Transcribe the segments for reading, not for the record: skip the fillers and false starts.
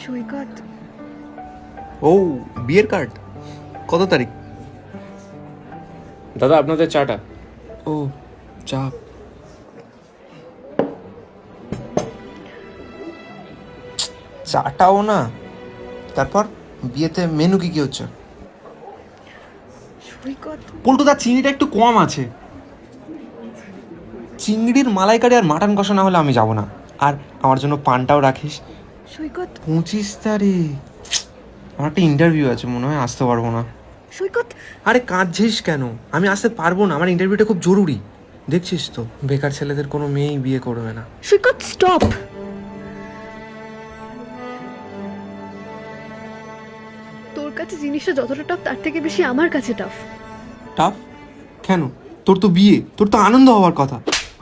সৈকত, ও বিয়ের কার্ড কত তারিখ? দাদা আপনাদের চাটা। ও চাপ। চাটাও না। তারপর বিয়েতে মেনু কি কি হচ্ছে? সৈকত পল্টু, তার চিনিটা একটু কম আছে। চিংড়ির মালাইকারি আর মাটন কষা না হলে আমি যাব না। আর আমার জন্য পানটাও রাখিস। সৈকত 25 তারিখ আমার একটা ইন্টারভিউ আছে, মনে হয় আসতে পারবো না। সৈকত আরে কাঁদছিস কেন? আমি আসতে পারবো না, আমার ইন্টারভিউটা খুব জরুরি। দেখছিস তো, বেকার ছেলেদের কোনো মেয়েই বিয়ে করবে না। সৈকত স্টপ। তোর কাছে জিনিসটা যতটা টাফ তার থেকে বেশি আমার কাছে টাফ। টাফ কেন? তোর তো বিয়ে, তোর তো আনন্দ হওয়ার কথা।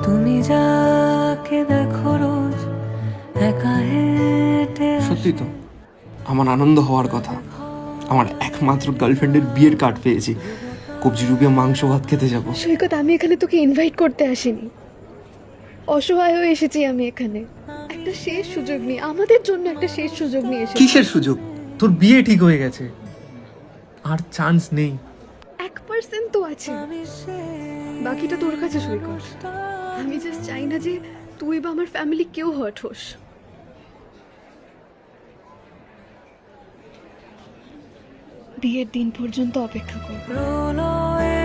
তুমি যাকে দেখো রোজ একা হেঁটে সত্যি তো আমার আনন্দ হওয়ার কথা। আমার একমাত্র গার্লফ্রেন্ডের বিয়ের কার্ড পেয়েছি। কবজি ডুবিয়ে মাংস ভাত খেতে যাব। সৈকত, আমি এখানে তোকে ইনভাইট করতে আসিনি, অসহায় হয়ে এসেছি আমি এখানে। একটা শেষ সুযোগ নিয়ে, আমাদের জন্য একটা শেষ সুযোগ নিয়ে এসেছি। কিসের সুযোগ? তোর বিয়ে ঠিক হয়ে গেছে, আর চান্স নেই। 1% তো আছে, বাকিটা তোর কাছে সৈকত। আমি জাস্ট চাই না যে তুই বা আমার ফ্যামিলি কেউ হার্ট হোস। বিয়ের দিন পর্যন্ত অপেক্ষা কর। প্রলয়ে